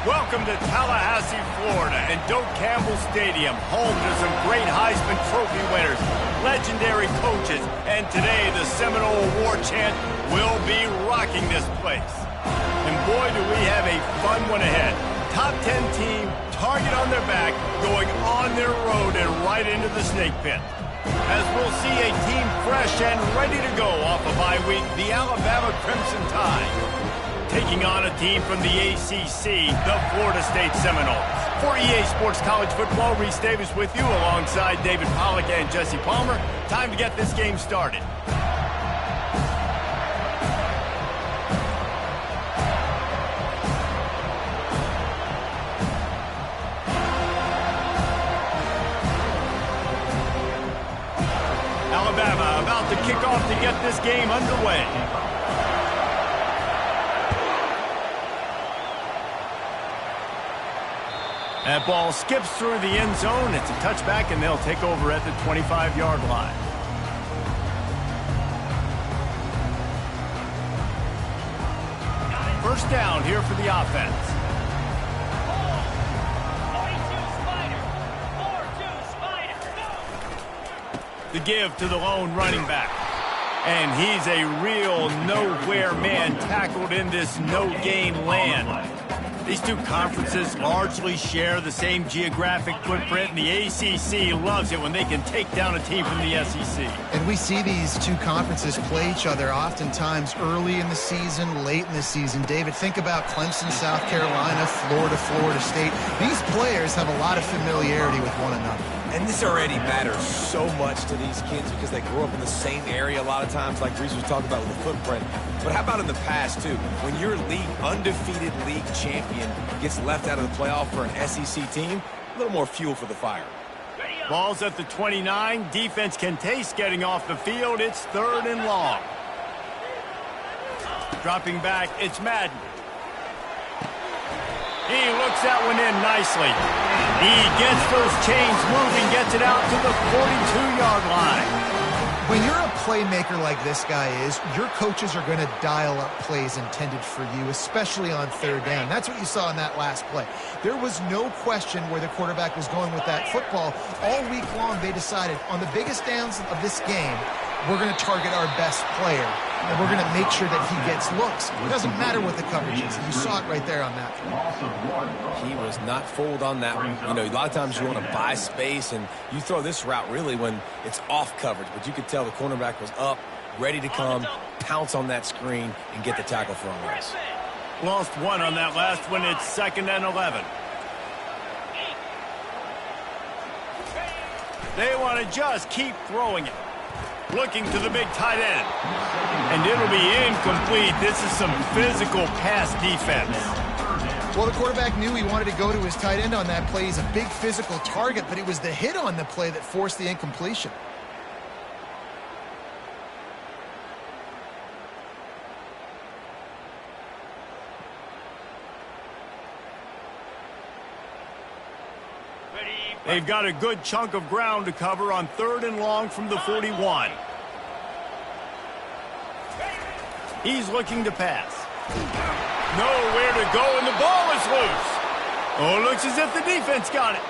Welcome to Tallahassee, Florida, and Doak Campbell Stadium, home to some great Heisman Trophy winners, legendary coaches, and today the Seminole Award chant will be rocking this place. And boy, do we have a fun one ahead. Top 10 team, target on their back, going on their road and right into the snake pit. As we'll see a team fresh and ready to go off a bye week, the Alabama Crimson Tide, taking on a team from the ACC, the Florida State Seminoles. For EA Sports College Football, Reese Davis with you alongside David Pollack and Jesse Palmer. Time to get this game started. Alabama about to kick off to get this game underway. That ball skips through the end zone. It's a touchback, and they'll take over at the 25-yard line. First down here for the offense. The give to the lone running back. And he's a real nowhere man tackled in this no-gain land. These two conferences largely share the same geographic footprint, and the ACC loves it when they can take down a team from the SEC. And we see these two conferences play each other oftentimes early in the season, late in the season. David, think about Clemson, South Carolina, Florida, Florida State. These players have a lot of familiarity with one another. And this already matters so much to these kids because they grew up in the same area a lot of times, like Reese was talking about with the footprint. But how about in the past, too? When your undefeated league champion gets left out of the playoff for an SEC team, a little more fuel for the fire. Ball's at the 29. Defense can taste getting off the field. It's 3rd and long. Dropping back, it's Madden. He looks that one in nicely. He gets those chains moving, gets it out to the 42-yard line. When you're a playmaker like this guy is, your coaches are going to dial up plays intended for you, especially on 3rd down. That's what you saw in that last play. There was no question where the quarterback was going with that football. All week long, they decided on the biggest downs of this game, we're going to target our best player, and we're going to make sure that he gets looks. It doesn't matter what the coverage is. You saw it right there on that. He was not fooled on that one. You know, a lot of times you want to buy space, and you throw this route really when it's off coverage. But you could tell the cornerback was up, ready to come, pounce on that screen, and get the tackle for a loss. Lost one on that last one. It's 2nd and 11. They want to just keep throwing it. Looking to the big tight end. And it'll be incomplete. This is some physical pass defense. Well, the quarterback knew he wanted to go to his tight end on that play. He's a big physical target, but it was the hit on the play that forced the incompletion. They've got a good chunk of ground to cover on 3rd and long from the 41. He's looking to pass. Nowhere to go, and the ball is loose. Oh, it looks as if the defense got it.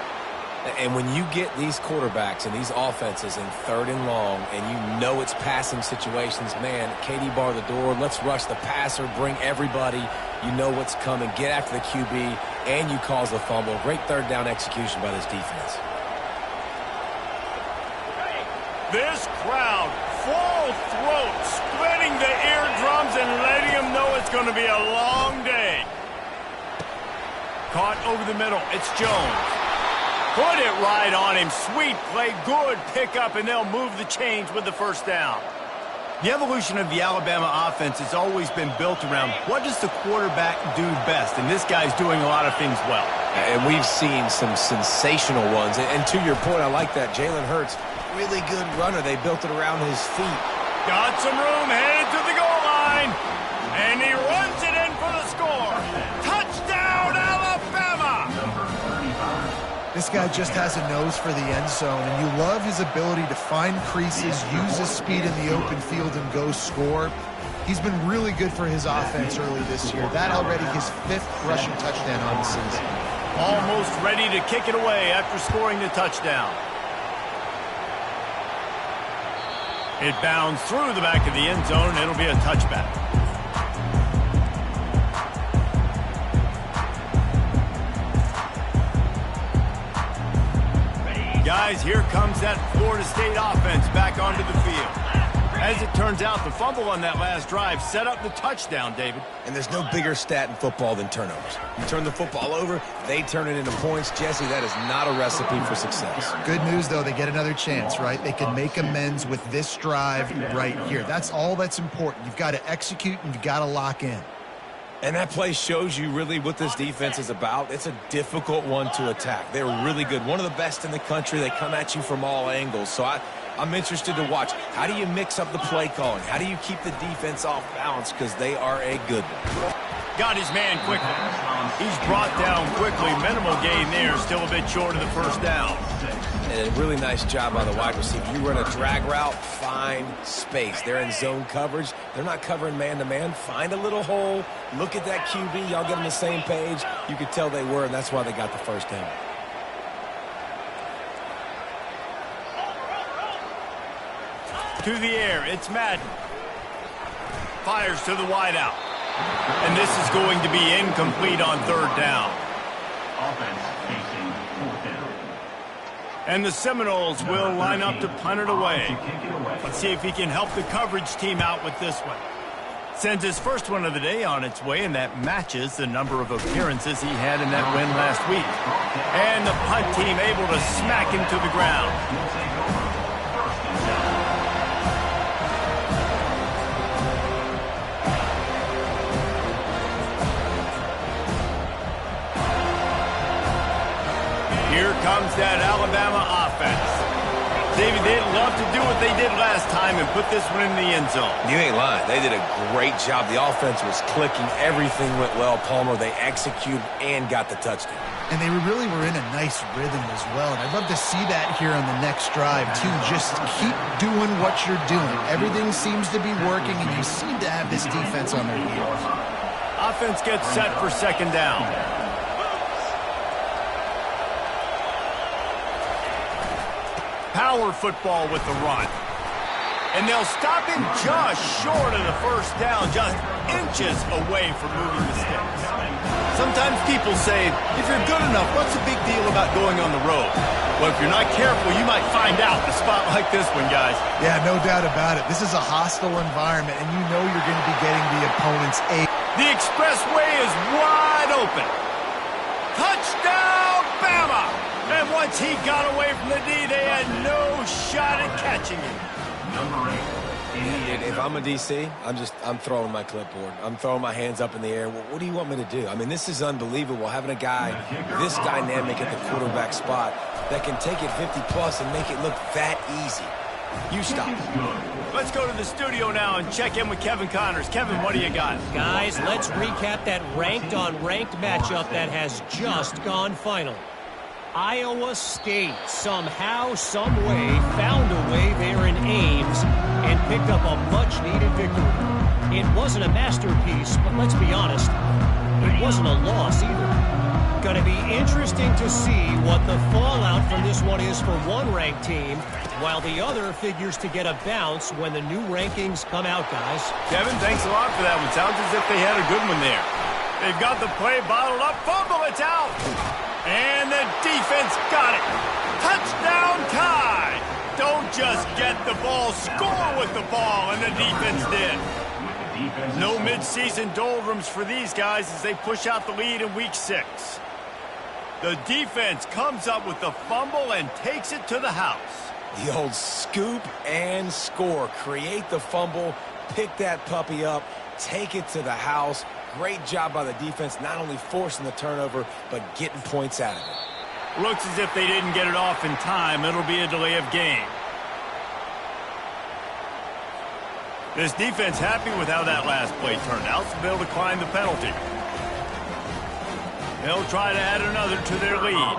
And when you get these quarterbacks and these offenses in 3rd and long, and you know it's passing situations, man, KD bar the door, let's rush the passer, bring everybody. You know what's coming. Get after the QB, and you cause the fumble. Great 3rd down execution by this defense. This crowd, full throat, splitting the eardrums and letting them know it's going to be a long day. Caught over the middle. It's Jones. Put it right on him. Sweet play, good pickup, and they'll move the chains with the 1st down. The evolution of the Alabama offense has always been built around what does the quarterback do best, and this guy's doing a lot of things well. And we've seen some sensational ones. And to your point, I like that. Jalen Hurts, really good runner. They built it around his feet. Got some room, headed to the goal line, and he runs it in for the score. Touchdown, Alabama! This guy just has a nose for the end zone, and you love his ability to find creases, use his speed in the open field, and go score. He's been really good for his offense early this year. That already his 5th rushing touchdown on the season. Almost ready to kick it away after scoring the touchdown. It bounds through the back of the end zone, and it'll be a touchback. Guys, here comes that Florida State offense back onto the field. As it turns out, the fumble on that last drive set up the touchdown, David. And there's no bigger stat in football than turnovers. You turn the football over, they turn it into points. Jesse, that is not a recipe for success. Good news, though, they get another chance, right? They can make amends with this drive right here. That's all that's important. You've got to execute and you've got to lock in. And that play shows you really what this defense is about. It's a difficult one to attack. They're really good. One of the best in the country. They come at you from all angles. So I'm interested to watch. How do you mix up the play calling? How do you keep the defense off balance? Because they are a good one. Got his man quickly. He's brought down quickly. Minimal gain there. Still a bit short of the first down. And a really nice job by the wide receiver. You run a drag route, find space. They're in zone coverage. They're not covering man-to-man. Find a little hole. Look at that QB. Y'all get on the same page. You could tell they were, and that's why they got the first down. To the air, it's Madden. Fires to the wideout. And this is going to be incomplete on 3rd down. Offense facing 4th down. And the Seminoles will line up to punt it away. Let's see if he can help the coverage team out with this one. Sends his first one of the day on its way, and that matches the number of appearances he had in that win last week. And the punt team able to smack him to the ground. Here comes that Alabama offense. David, they'd love to do what they did last time and put this one in the end zone. You ain't lying. They did a great job. The offense was clicking. Everything went well. Palmer, they executed and got the touchdown. And they really were in a nice rhythm as well. And I'd love to see that here on the next drive, too. Just keep doing what you're doing. Everything seems to be working, and you seem to have this defense on their heels. Offense gets set for 2nd down. Power football with the run. And they'll stop him just short of the first down, just inches away from moving the sticks. Sometimes people say, if you're good enough, what's the big deal about going on the road? Well, if you're not careful, you might find out in a spot like this one, guys. Yeah, no doubt about it. This is a hostile environment, and you know you're going to be getting the opponent's aid. The expressway is wide open. Touchdown, Bama! And once he got away from the D, they had no shot at catching him. If I'm a DC, I'm throwing my clipboard. I'm throwing my hands up in the air. What do you want me to do? I mean, this is unbelievable, having a guy this dynamic at the quarterback spot that can take it 50-plus and make it look that easy. You stop. Let's go to the studio now and check in with Kevin Connors. Kevin, what do you got? Guys, let's recap that ranked-on-ranked matchup that has just gone final. Iowa State somehow, some way, found a way there in Ames and picked up a much-needed victory. It wasn't a masterpiece, but let's be honest, it wasn't a loss either. Going to be interesting to see what the fallout from this one is for one ranked team, while the other figures to get a bounce when the new rankings come out, guys. Kevin, thanks a lot for that one. Sounds as if they had a good one there. They've got the play bottled up. Fumble, it's out. And the defense got it. Touchdown Tide. Don't just get the ball, score with the ball, and the defense did. No midseason doldrums for these guys as they push out the lead in week 6. The defense comes up with the fumble and takes it to the house. The old scoop and score. Create the fumble, pick that puppy up, take it to the house. Great job by the defense, not only forcing the turnover, but getting points out of it. Looks as if they didn't get it off in time. It'll be a delay of game. This defense happy with how that last play turned out, so they'll decline the penalty. They'll try to add another to their lead.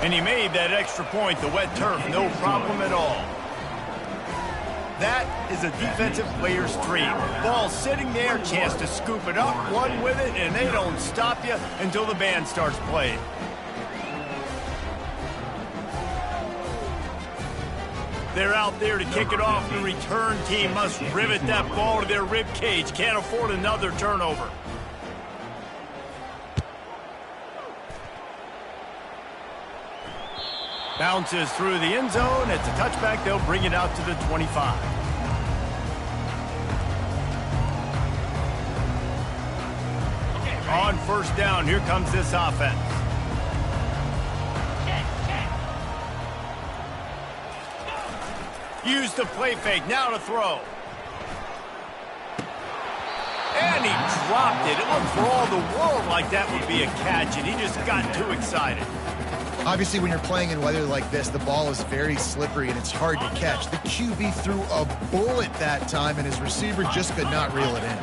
And he made that extra point, the wet turf, no problem at all. That is a defensive player's dream. Ball sitting there, chance to scoop it up, run with it, and they don't stop you until the band starts playing. They're out there to kick it off. The return team must rivet that ball to their rib cage. Can't afford another turnover. Bounces through the end zone. It's a touchback. They'll bring it out to the 25. On first down, here comes this offense. Use the play fake. Now to throw. And he dropped it. It looked for all the world like that would be a catch, and he just got too excited. Obviously, when you're playing in weather like this, the ball is very slippery and it's hard to catch. The QB threw a bullet that time, and his receiver just could not reel it in.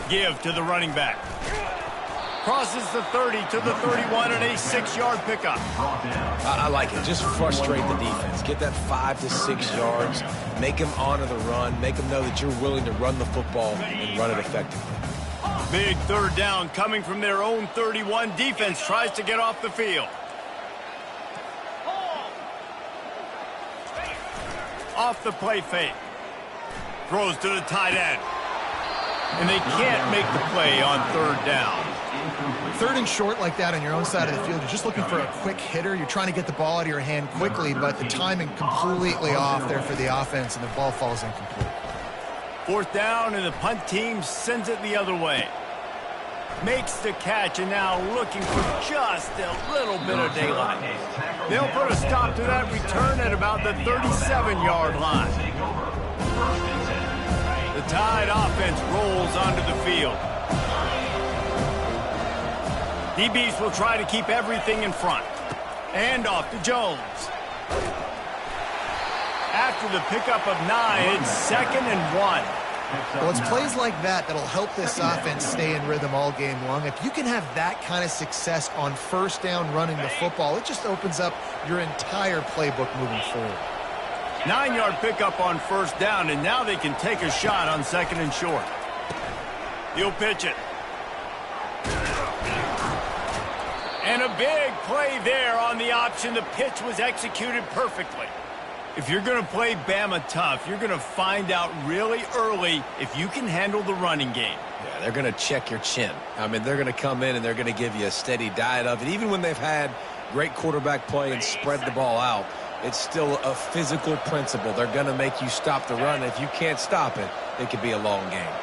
Give to the running back. Crosses the 30 to the 31 and a 6-yard pickup. I like it. Just frustrate the defense. Get that 5 to 6 yards. Make them honor the run. Make them know that you're willing to run the football and run it effectively. Big third down coming from their own 31. Defense tries to get off the field. Off the play fake. Throws to the tight end. And they can't make the play on third down. Third and short like that on your own side of the field, you're just looking for a quick hitter. You're trying to get the ball out of your hand quickly, but the timing completely off there for the offense, and the ball falls incomplete. Fourth down, and the punt team sends it the other way. Makes the catch, and now looking for just a little bit of daylight. They'll put a stop to that return at about the 37-yard line. The Tide offense rolls onto the field. DBs will try to keep everything in front. And off to Jones. After the pickup of 9, it's 2nd and 1. Well, it's plays like that that'll help this offense stay in rhythm all game long. If you can have that kind of success on first down running the football, it just opens up your entire playbook moving forward. 9-yard pickup on first down, and now they can take a shot on 2nd and short. He'll pitch it. And a big play there on the option. The pitch was executed perfectly. If you're going to play Bama tough, you're going to find out really early if you can handle the running game. Yeah, they're going to check your chin. I mean, they're going to come in and they're going to give you a steady diet of it. Even when they've had great quarterback play and spread the ball out, it's still a physical principle. They're going to make you stop the run. If you can't stop it, it could be a long game.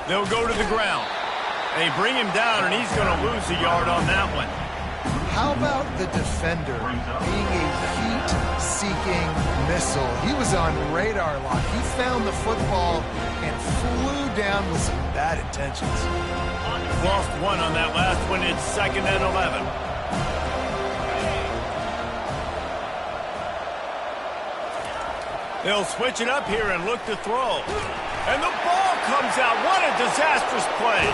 They'll go to the ground. They bring him down, and he's going to lose a yard on that one. How about the defender being a heat-seeking missile? He was on radar lock. He found the football and flew down with some bad intentions. Lost one on that last one. It's 2nd and 11. They'll switch it up here and look to throw. And the ball comes out. What a disastrous play.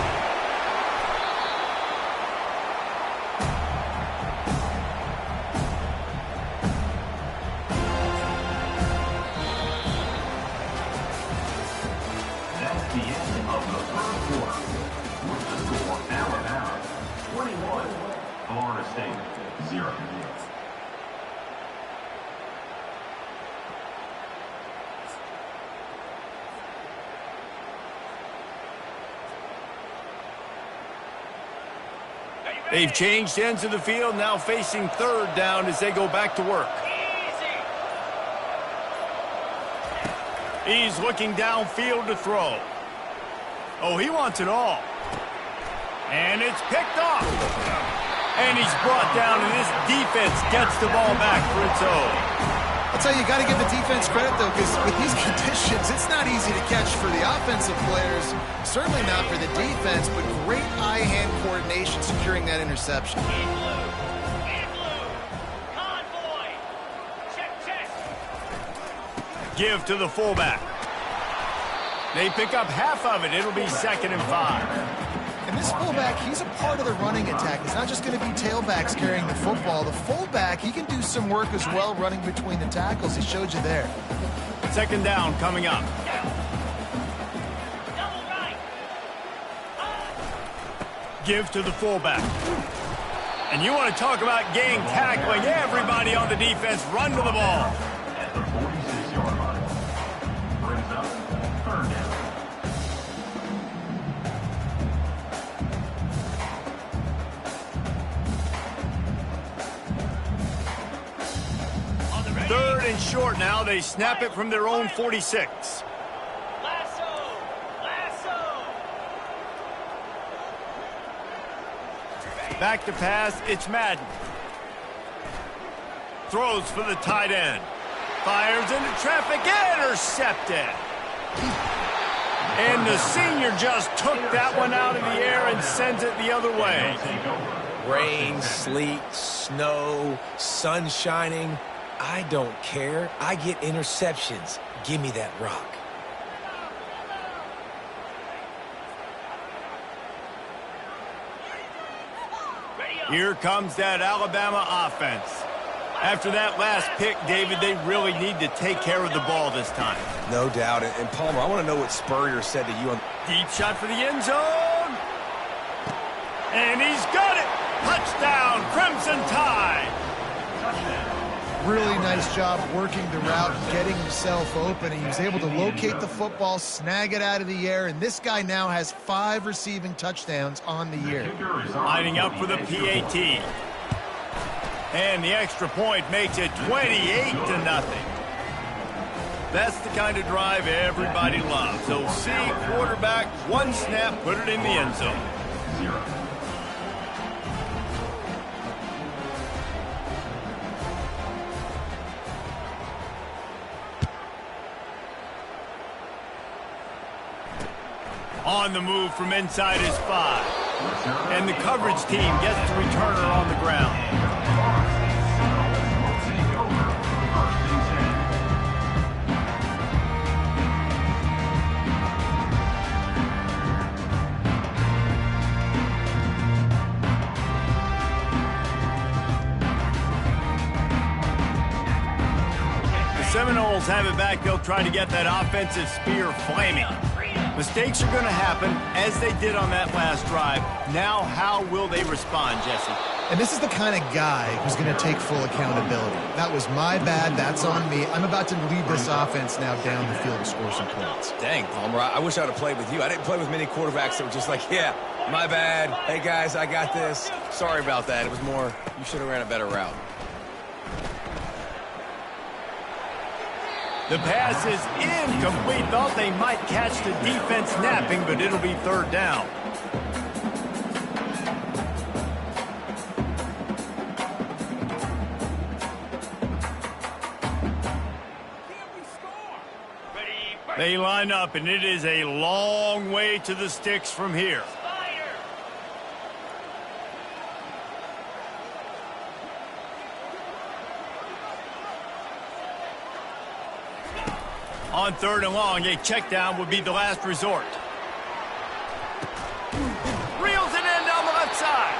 That's the end of the third quarter. With the score Alabama 21, Florida State 0. They've changed ends of the field, now facing third down as they go back to work. He's looking downfield to throw. Oh, he wants it all. And it's picked off. And he's brought down, and this defense gets the ball back for its own. I'll tell you, you got to give the defense credit, though, because with these conditions, it's not easy to catch for the offensive players. Certainly not for the defense, but great eye-hand coordination securing that interception. Give to the fullback. They pick up half of it. It'll be 2nd and 5. And this fullback, he's a part of the running attack. It's not just going to be tailbacks carrying the football. The fullback, he can do some work as well running between the tackles. He showed you there. Second down coming up. Give to the fullback. And you want to talk about gang tackling. Everybody on the defense run to the ball. At the 46-yard line. Brings up third down. Third and short now. They snap it from their own 46. Back to pass, it's Madden. Throws for the tight end. Fires into traffic, intercepted. And the senior just took that one out of the air and sends it the other way. Rain, sleet, snow, sun shining. I don't care. I get interceptions. Give me that rock. Here comes that Alabama offense. After that last pick, David, they really need to take care of the ball this time. No doubt. And Palmer, I want to know what Spurrier said to you on... Deep shot for the end zone. And he's got it. Touchdown, Crimson Tide. Really nice job working the route, getting himself open. He was able to locate the football, snag it out of the air, and this guy now has 5 receiving touchdowns on the year. Lining up for the PAT. And the extra point makes it 28-0. That's the kind of drive everybody loves. So see quarterback, one snap, put it in the end zone. 0. On the move from inside his 5. And the coverage team gets the returner on the ground. The Seminoles have it back. They'll try to get that offensive spear flaming. Mistakes are going to happen, as they did on that last drive. Now, how will they respond, Jesse? And this is the kind of guy who's going to take full accountability. That was my bad. That's on me. I'm about to lead this offense now down the field to score some points. Dang, Palmer, I wish I would have played with you. I didn't play with many quarterbacks that were just like, yeah, my bad. Hey, guys, I got this. Sorry about that. It was more, you should have ran a better route. The pass is incomplete. Thought they might catch the defense napping, but it'll be third down. They line up, and it is a long way to the sticks from here. On third and long, a check down would be the last resort. Reels it in down the left side.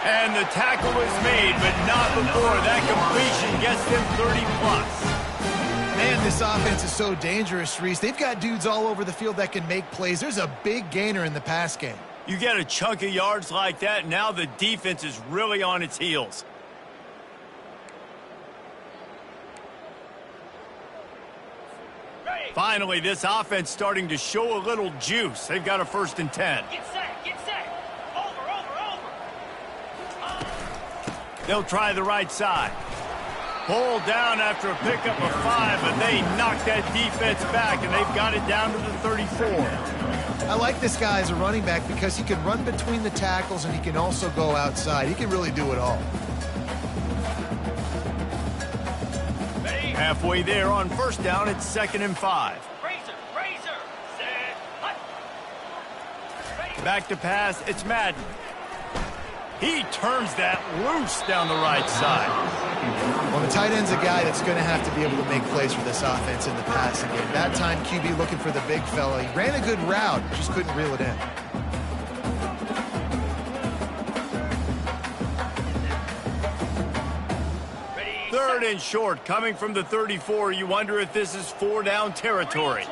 And the tackle is made, but not before that completion gets them 30-plus. Man, this offense is so dangerous, Reese. They've got dudes all over the field that can make plays. There's a big gainer in the pass game. You get a chunk of yards like that, now the defense is really on its heels. Finally, this offense starting to show a little juice. They've got a 1st and 10. Get set, get set. Over. They'll try the right side. Pulled down after a pickup of 5, but they knocked that defense back, and they've got it down to the 34. I like this guy as a running back because he can run between the tackles and he can also go outside. He can really do it all. Halfway there on 1st down, it's 2nd and 5. Razor, set, hut. Back to pass, it's Madden. He turns that loose down the right side. Well, the tight end's a guy that's going to have to be able to make plays for this offense in the passing game. That time, QB looking for the big fella. He ran a good route, just couldn't reel it in. Third and short, coming from the 34. You wonder if this is 4-down territory.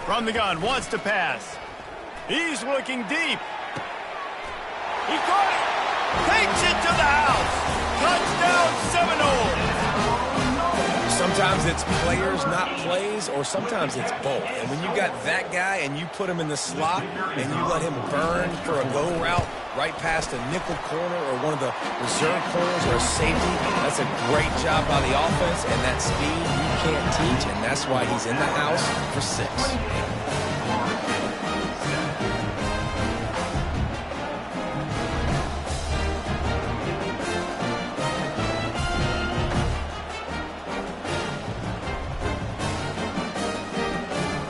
From the gun, wants to pass. He's looking deep. He caught it. Takes it to the house. Touchdown Seminole. Sometimes it's players, not plays, or sometimes it's both. And when you got that guy and you put him in the slot and you let him burn for a go route right past a nickel corner or one of the reserve corners or a safety, that's a great job by the offense, and that speed you can't teach, and that's why he's in the house for 6.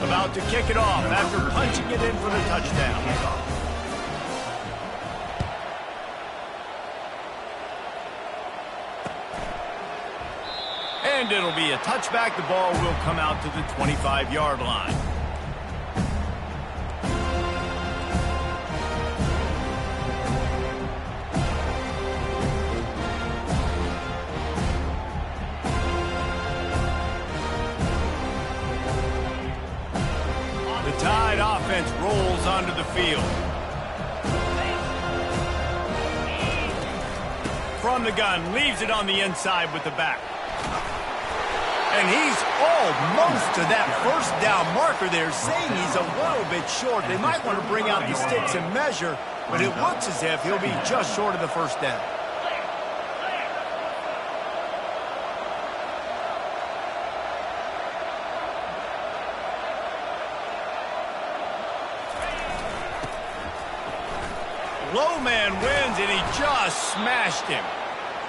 About to kick it off after punching it in for the touchdown. And it'll be a touchback. The ball will come out to the 25-yard line. Tide offense rolls onto the field. From the gun, leaves it on the inside with the back. And he's almost to that first down marker there, saying he's a little bit short. They might want to bring out the sticks and measure, but it looks as if he'll be just short of the first down. Low man wins, and he just smashed him.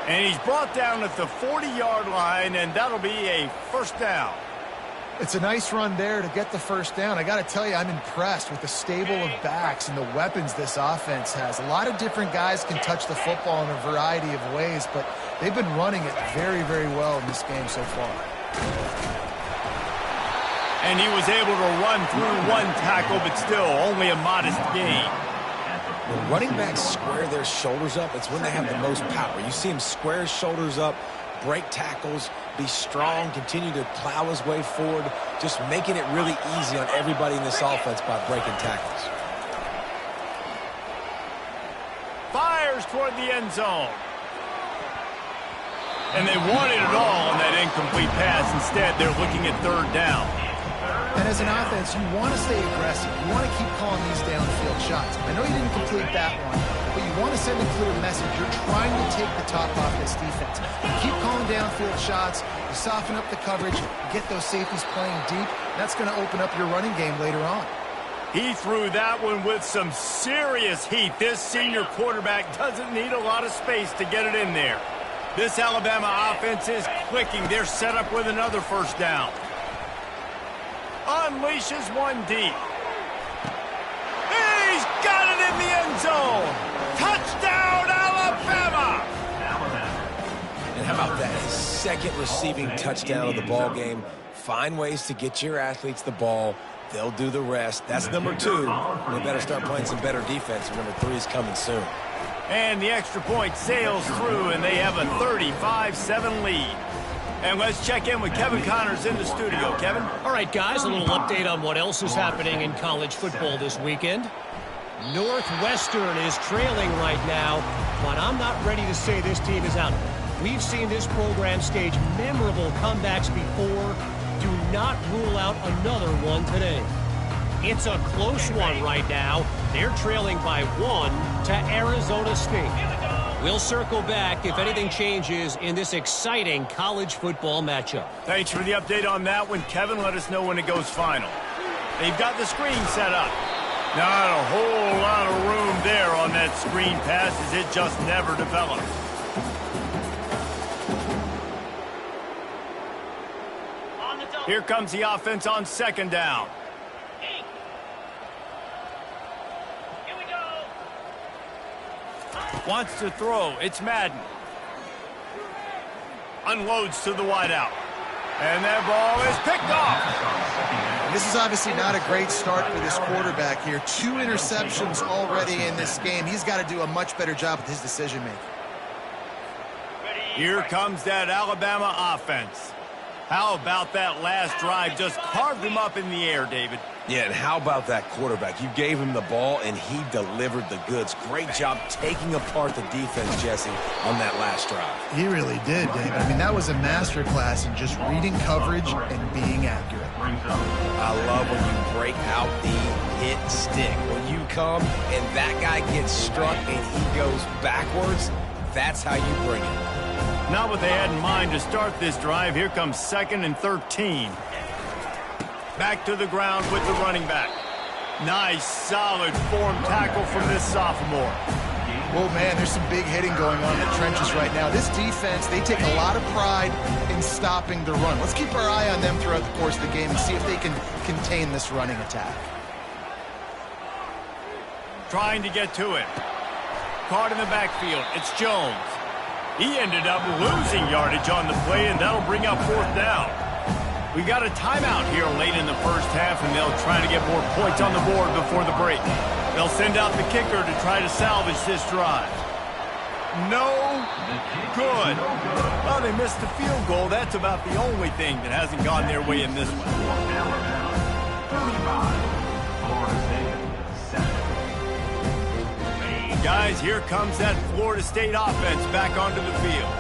And he's brought down at the 40-yard line, and that'll be a first down. It's a nice run there to get the first down. I got to tell you, I'm impressed with the stable of backs and the weapons this offense has. A lot of different guys can touch the football in a variety of ways, but they've been running it very, very well in this game so far. And he was able to run through one tackle, but still only a modest gain. When running backs square their shoulders up, it's when they have the most power. You see him square his shoulders up, break tackles, be strong, continue to plow his way forward, just making it really easy on everybody in this offense by breaking tackles. Fires toward the end zone. And they wanted it all on that incomplete pass. Instead, they're looking at third down. And as an offense, you want to stay aggressive. You want to keep calling these downfield shots. I know you didn't complete that one, but you want to send a clear message. You're trying to take the top off this defense. You keep calling downfield shots. You soften up the coverage. You get those safeties playing deep. That's going to open up your running game later on. He threw that one with some serious heat. This senior quarterback doesn't need a lot of space to get it in there. This Alabama offense is clicking. They're set up with another first down. Unleashes one deep. He's got it in the end zone. Touchdown, Alabama! And how about that? His second receiving touchdown of the ball game. Find ways to get your athletes the ball. They'll do the rest. That's number 2. They better start playing some better defense. Number 3 is coming soon. And the extra point sails through, and they have a 35-7 lead. And let's check in with Kevin Connors in the studio. Kevin? All right, guys, a little update on what else is happening in college football this weekend. Northwestern is trailing right now, but I'm not ready to say this team is out. We've seen this program stage memorable comebacks before. Do not rule out another one today. It's a close one right now. They're trailing by 1 to Arizona State. We'll circle back if anything changes in this exciting college football matchup. Thanks for the update on that one, Kevin. Let us know when it goes final. They've got the screen set up. Not a whole lot of room there on that screen pass as it just never developed. Here comes the offense on second down. Wants to throw. It's Madden. Unloads to the wideout. And that ball is picked off. This is obviously not a great start for this quarterback here. 2 interceptions already in this game. He's got to do a much better job with his decision-making. Here comes that Alabama offense. How about that last drive? Just carved him up in the air, David. Yeah, and how about that quarterback? You gave him the ball, and he delivered the goods. Great job taking apart the defense, Jesse, on that last drive. He really did, David. I mean, that was a masterclass in just reading coverage and being accurate. I love when you break out the hit stick. When you come and that guy gets struck and he goes backwards, that's how you bring it. Not what they had in mind to start this drive. Here comes 2nd and 13. Back to the ground with the running back. Nice, solid form tackle from this sophomore. Oh, man, there's some big hitting going on in the trenches right now. This defense, they take a lot of pride in stopping the run. Let's keep our eye on them throughout the course of the game and see if they can contain this running attack. Trying to get to it. Caught in the backfield. It's Jones. He ended up losing yardage on the play, and that'll bring up 4th down. We got a timeout here late in the first half, and they'll try to get more points on the board before the break. They'll send out the kicker to try to salvage this drive. No good. Well, they missed the field goal. That's about the only thing that hasn't gone their way in this one. Guys, here comes that Florida State offense back onto the field.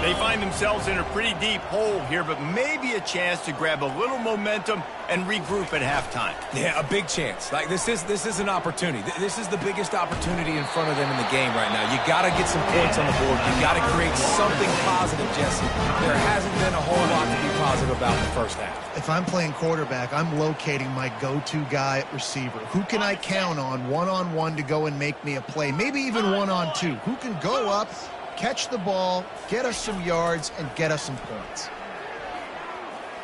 They find themselves in a pretty deep hole here, but maybe a chance to grab a little momentum and regroup at halftime. Yeah, a big chance. Like this is an opportunity. This is the biggest opportunity in front of them in the game right now. You got to get some points on the board. You got to create something positive, Jesse. There hasn't been a whole lot to be positive about in the first half. If I'm playing quarterback, I'm locating my go-to guy at receiver. Who can I count on one-on-one to go and make me a play? Maybe even one-on-two. Who can go up, catch the ball, get us some yards, and get us some points?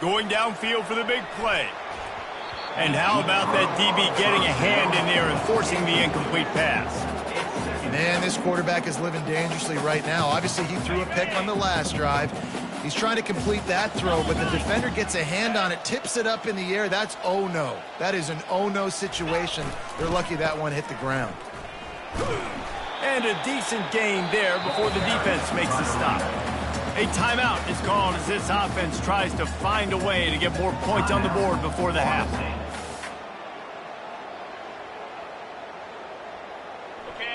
Going downfield for the big play. And how about that DB getting a hand in there and forcing the incomplete pass? Man, this quarterback is living dangerously right now. Obviously, he threw a pick on the last drive. He's trying to complete that throw, but the defender gets a hand on it, tips it up in the air. That's oh-no. That is an oh-no situation. They're lucky that one hit the ground. And a decent gain there before the defense makes the stop. A timeout is called as this offense tries to find a way to get more points on the board before the half.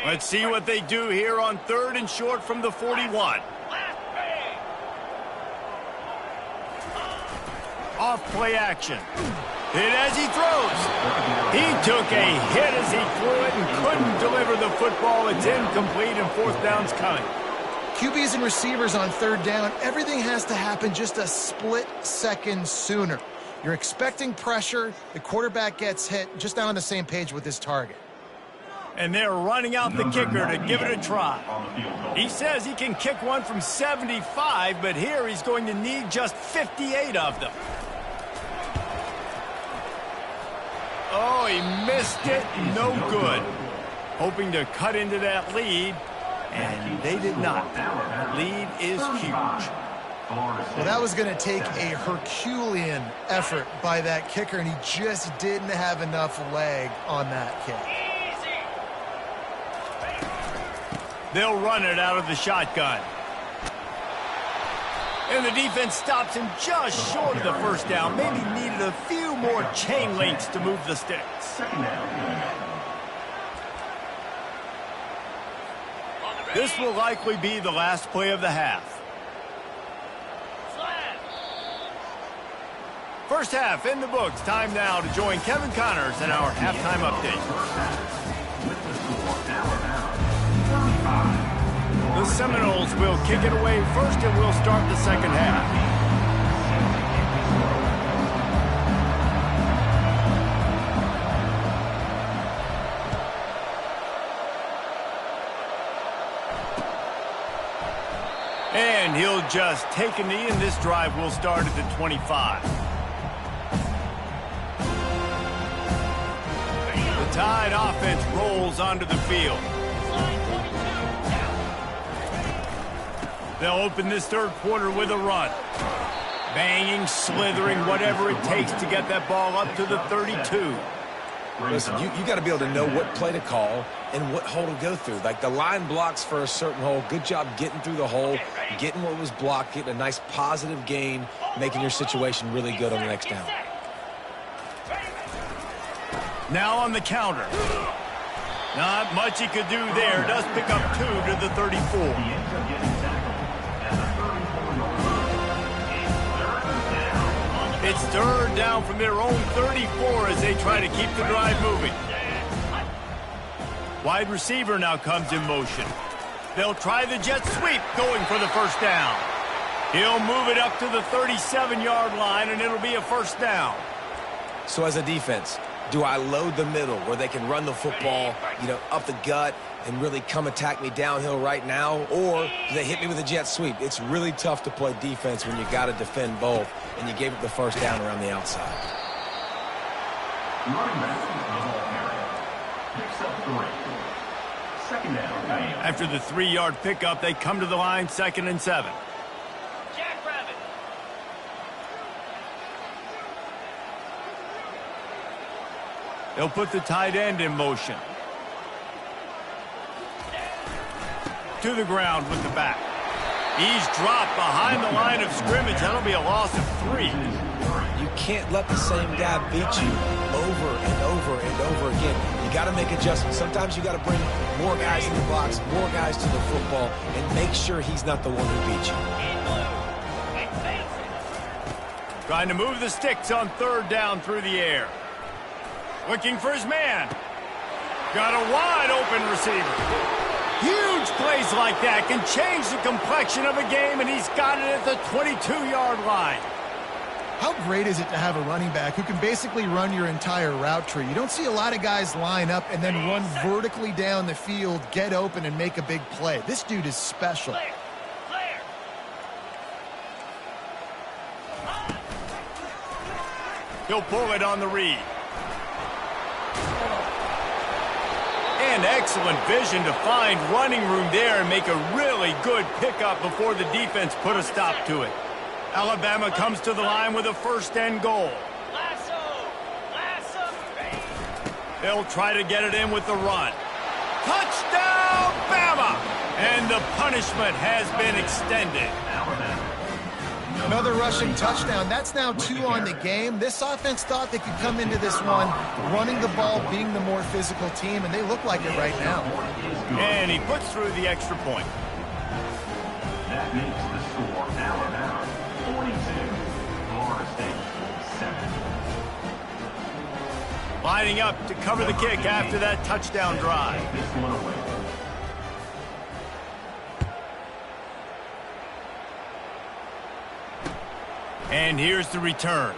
Let's see what they do here on 3rd and short from the 41. Off play action. Hit as he throws. He took a hit as he threw it and couldn't deliver the football. It's incomplete and 4th down's coming. QBs and receivers on 3rd down, everything has to happen just a split second sooner. You're expecting pressure. The quarterback gets hit, just not on the same page with his target. And they're running out the kicker to give it a try. He says he can kick one from 75, but here he's going to need just 58 of them. Oh, he missed it. No good. Hoping to cut into that lead, and they did not. Lead is huge. Well, that was going to take a Herculean effort by that kicker, and he just didn't have enough leg on that kick. They'll run it out of the shotgun. And the defense stops him just short of the 1st down. Maybe needed a few more chain links to move the sticks. This will likely be the last play of the half. First half in the books. Time now to join Kevin Connors in our halftime update. The Seminoles will kick it away first, and we'll start the second half. And he'll just take a knee, and this drive will start at the 25. The Tide offense rolls onto the field. They'll open this 3rd quarter with a run. Banging, slithering, whatever it takes to get that ball up to the 32. Listen, you got to be able to know what play to call and what hole to go through. Like the line blocks for a certain hole. Good job getting through the hole, getting what was blocked, getting a nice positive gain, making your situation really good on the next down. Now on the counter. Not much he could do there. Does pick up 2 to the 34. It's third down from their own 34 as they try to keep the drive moving. Wide receiver now comes in motion. They'll try the jet sweep going for the first down. He'll move it up to the 37-yard line, and it'll be a first down. So as a defense, do I load the middle where they can run the football, up the gut and really come attack me downhill right now, or do they hit me with a jet sweep? It's really tough to play defense when you got to defend both, and you gave up the first down around the outside. Running back is the ball carrier. Picks up 3. Second down. After the 3-yard pickup, they come to the line, 2nd and 7. Jackrabbit. They'll put the tight end in motion. To the ground with the back. He's dropped behind the line of scrimmage. That'll be a loss of 3. You can't let the same guy beat you over and over and over again. You got to make adjustments. Sometimes you got to bring more guys in the box, more guys to the football, and make sure he's not the one who beat you. Trying to move the sticks on 3rd down through the air. Looking for his man. Got a wide open receiver. Huge plays like that can change the complexion of a game, and he's got it at the 22-yard line. How great is it to have a running back who can basically run your entire route tree? You don't see a lot of guys line up and then run vertically down the field, get open, and make a big play. This dude is special. He'll pull it on the read. And excellent vision to find running room there and make a really good pickup before the defense put a stop to it. Alabama comes to the line with a 1st and goal. They'll try to get it in with the run. Touchdown, Bama! And the punishment has been extended. Another rushing touchdown. That's now 2 on the game. This offense thought they could come into this one running the ball, being the more physical team, and they look like it right now. And he puts through the extra point. That makes the score Alabama 42, Florida State 7. Lining up to cover the kick after that touchdown drive. This one away. And here's the return.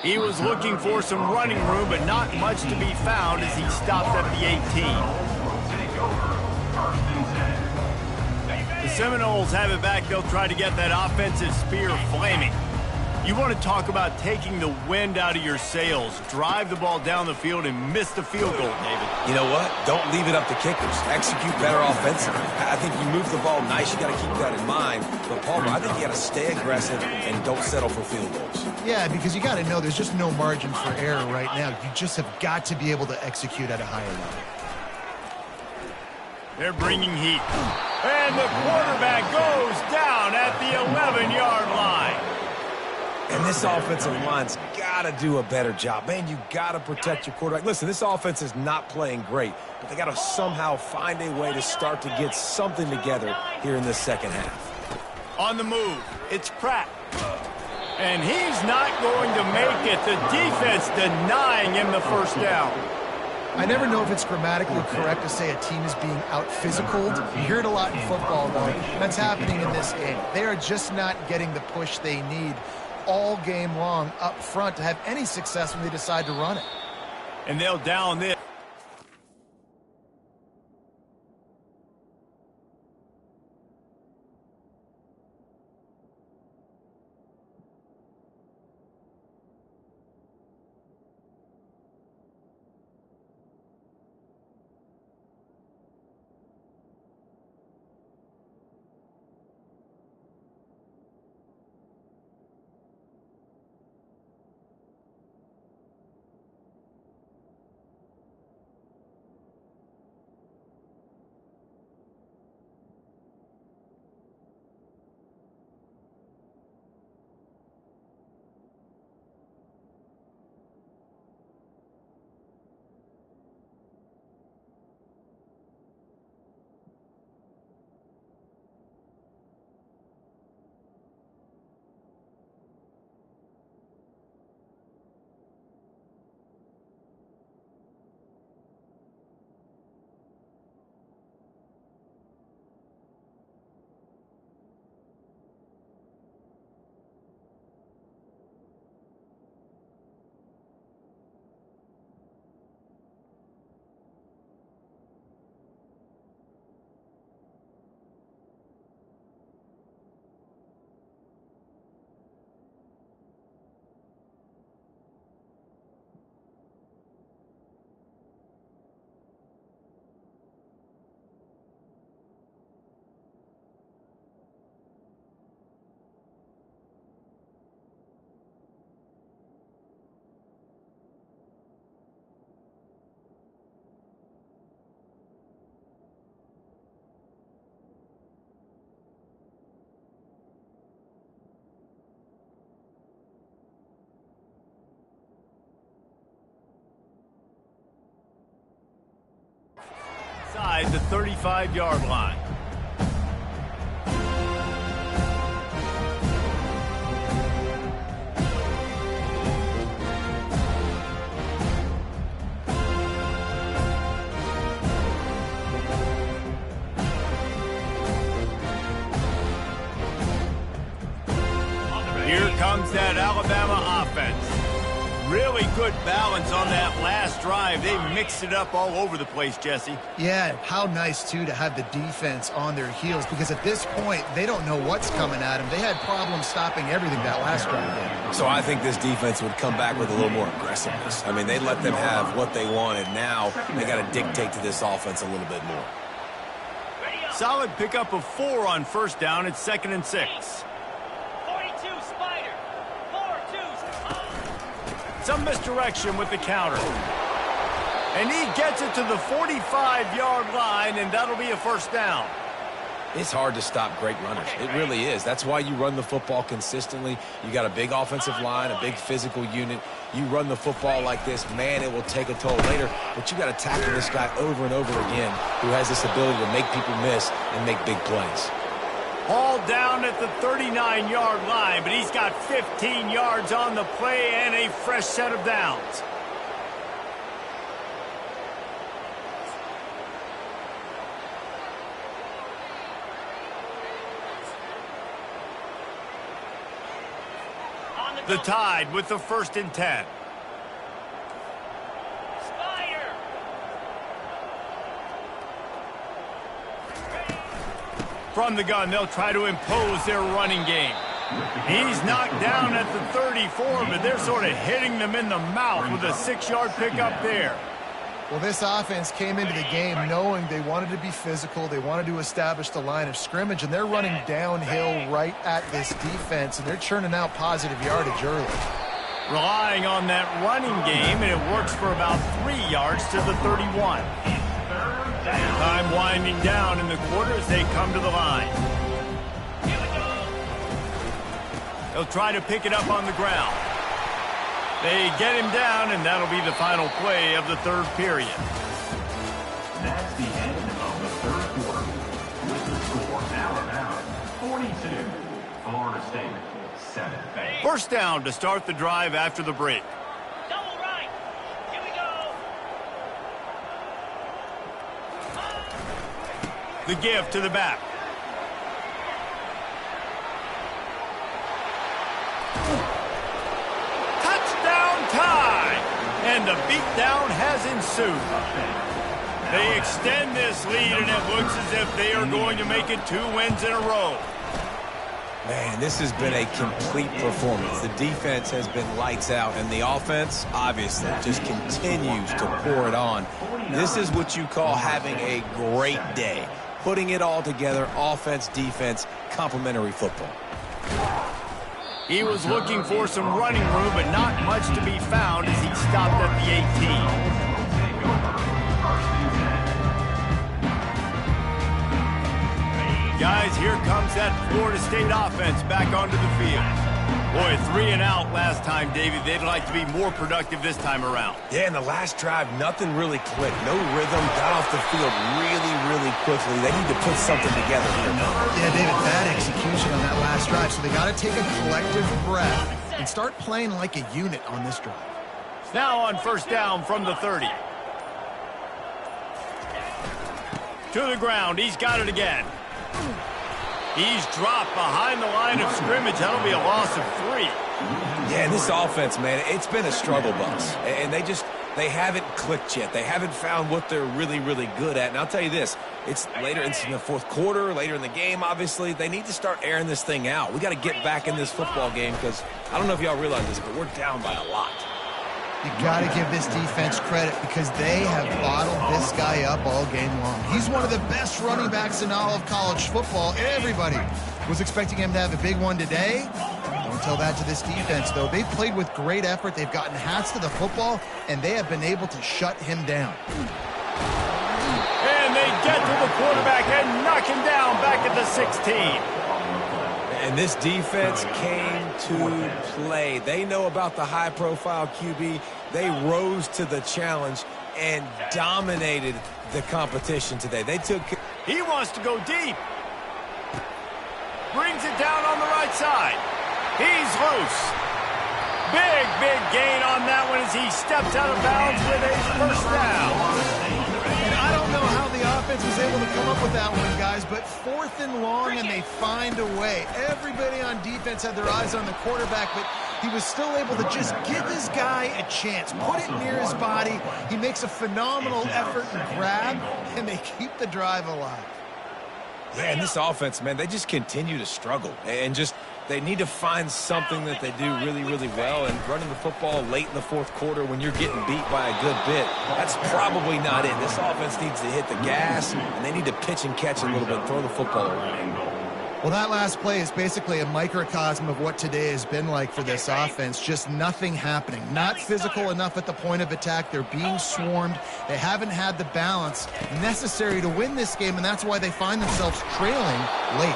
He was looking for some running room, but not much to be found as he stopped at the 18. The Seminoles have it back. They'll try to get that offensive spear flaming. You want to talk about taking the wind out of your sails. Drive the ball down the field and miss the field goal, David. You know what? Don't leave it up to kickers. Execute better offensively. I think you move the ball nice. You got to keep that in mind. But, Palmer, I think you got to stay aggressive and don't settle for field goals. Yeah, because you got to know there's just no margin for error right now. You just have got to be able to execute at a higher level. They're bringing heat. And the quarterback goes down at the 11-yard line. And this offensive line's got to do a better job. Man, you got to protect your quarterback. Listen, this offense is not playing great, but they got to somehow find a way to start to get something together here in this second half. On the move, it's Pratt. And he's not going to make it. The defense denying him the first down. I never know if it's grammatically correct to say a team is being out-physicaled. You hear it a lot in football, though. That's happening in this game. They are just not getting the push they need all game long up front to have any success when they decide to run it. And they'll down this. Inside the 35-yard line. Here comes that Alabama offense. Really good balance on that last drive. They mixed it up all over the place, Jesse. Yeah, how nice, too, to have the defense on their heels, because at this point, they don't know what's coming at them. They had problems stopping everything that last drive. So I think this defense would come back with a little more aggressiveness. I mean, they let them have what they wanted. Now they got to dictate to this offense a little bit more. Solid pickup of 4 on first down. It's 2nd and 6. Some misdirection with the counter. And he gets it to the 45-yard line, and that'll be a first down. It's hard to stop great runners. It really is. That's why you run the football consistently. You got a big offensive line, a big physical unit. You run the football like this, man, it will take a toll later. But you got to tackle this guy over and over again who has this ability to make people miss and make big plays. All down at the 39-yard line, but he's got 15 yards on the play and a fresh set of downs. The Tide with the 1st and 10. From the gun, they'll try to impose their running game. He's knocked down at the 34, but they're sort of hitting them in the mouth with a 6-yard pickup there. Well, this offense came into the game knowing they wanted to be physical, they wanted to establish the line of scrimmage, and they're running downhill right at this defense, and they're churning out positive yardage early. Relying on that running game, and it works for about 3 yards to the 31. Time winding down in the quarter as they come to the line. They'll try to pick it up on the ground. They get him down, and that'll be the final play of the third period. That's the end of the third quarter. With the score, Alabama 42, Florida State 7. First down to start the drive after the break. Double right. Here we go. The give to the back. Touchdown tie! And the beatdown has ensued. They extend this lead, and it looks as if they are going to make it 2 wins in a row. Man, this has been a complete performance. The defense has been lights out, and the offense, obviously, just continues to pour it on. This is what you call having a great day. Putting it all together, offense, defense, complementary football. He was looking for some running room, but not much to be found as he stopped at the 18. Guys, here comes that Florida State offense back onto the field. Boy, 3 and out last time, David. They'd like to be more productive this time around. Yeah, in the last drive, nothing really clicked. No rhythm, got off the field really quickly. They need to put something together here. Yeah, David, bad execution on that last drive, so they got to take a collective breath and start playing like a unit on this drive. Now on first down from the 30. To the ground, he's got it again. He's dropped behind the line of scrimmage. That'll be a loss of 3. Yeah, this offense, man, it's been a struggle bus. And they haven't clicked yet. They haven't found what they're really good at. And I'll tell you this, it's in the fourth quarter, later in the game, obviously. They need to start airing this thing out. We got to get back in this football game because I don't know if y'all realize this, but we're down by a lot. You got to give this defense credit because they have bottled this guy up all game long. He's one of the best running backs in all of college football. Everybody was expecting him to have a big one today. Don't tell that to this defense, though. They've played with great effort. They've gotten hats to the football, and they have been able to shut him down. And they get to the quarterback and knock him down back at the 16. And this defense came to play. They know about the high-profile QB. They rose to the challenge and dominated the competition today. He wants to go deep. Brings it down on the right side. He's loose. Big gain on that one as he steps out of bounds with a first down. And I don't know how the offense was able to come up with that one, guys, but 4th and long, and they find a way. Everybody on defense had their eyes on the quarterback, but he was still able to just give this guy a chance, put it near his body. He makes a phenomenal effort and grab, and they keep the drive alive. Yeah, and this offense, man, they just continue to struggle. And they need to find something that they do really, really well. And running the football late in the 4th quarter when you're getting beat by a good bit, that's probably not it. This offense needs to hit the gas, and they need to pitch and catch a little bit, throw the football around. Well, that last play is basically a microcosm of what today has been like for this offense. Just nothing happening. Not physical enough at the point of attack. They're being swarmed. They haven't had the balance necessary to win this game, and that's why they find themselves trailing late.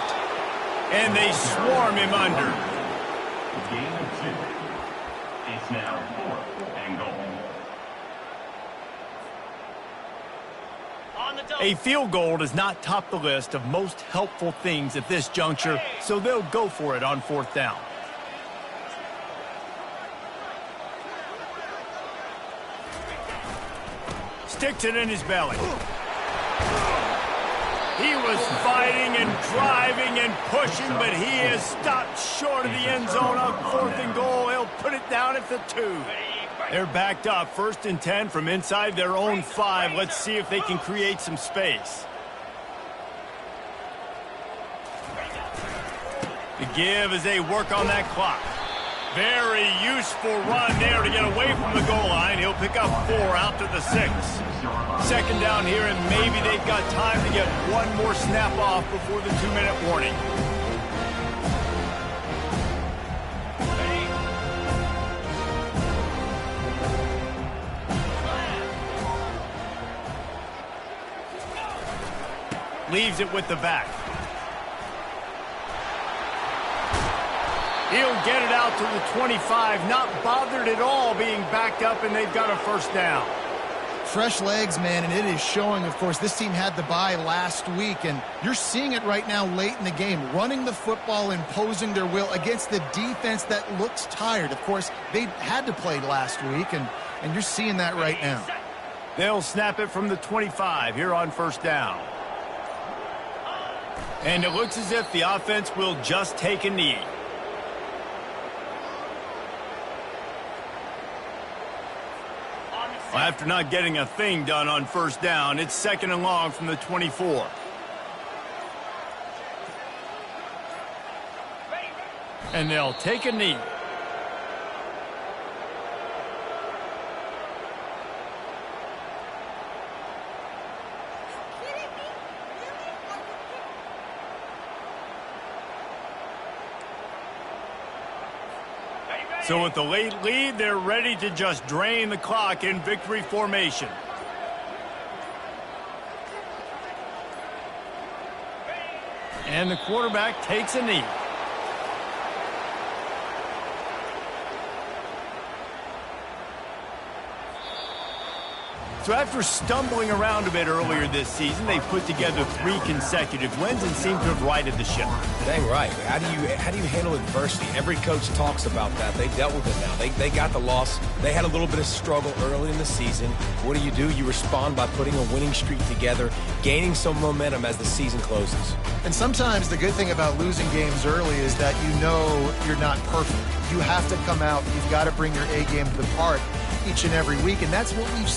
And they swarm him under. Gain of 2. It's now 4th and goal. A field goal does not top the list of most helpful things at this juncture, so they'll go for it on 4th down. Sticks it in his belly. He was fighting and driving and pushing, but he has stopped short of the end zone on 4th and goal. He'll put it down at the 2. They're backed up, 1st and 10 from inside their own 5. Let's see if they can create some space. The give as they work on that clock. Very useful run there to get away from the goal line. He'll pick up 4 out to the 6. 2nd down here, and maybe they've got time to get one more snap off before the 2-minute warning. Leaves it with the back. He'll get it out to the 25, not bothered at all being backed up, and they've got a 1st down. Fresh legs, man, and it is showing, of course. This team had the bye last week, and you're seeing it right now late in the game, running the football, imposing their will against the defense that looks tired. Of course, they had to play last week, and you're seeing that right now. They'll snap it from the 25 here on 1st down. And it looks as if the offense will just take a knee. Well, after not getting a thing done on 1st down, it's 2nd and long from the 24. And they'll take a knee. So with the late lead, they're ready to just drain the clock in victory formation. And the quarterback takes a knee. So after stumbling around a bit earlier this season, they put together 3 consecutive wins and seem to have righted the ship. Dang right. How do you handle adversity? Every coach talks about that. They dealt with it now. They got the loss. They had a little bit of struggle early in the season. What do? You respond by putting a winning streak together, gaining some momentum as the season closes. And sometimes the good thing about losing games early is that you know you're not perfect. You have to come out. You've got to bring your A game to the park each and every week, and that's what we've seen.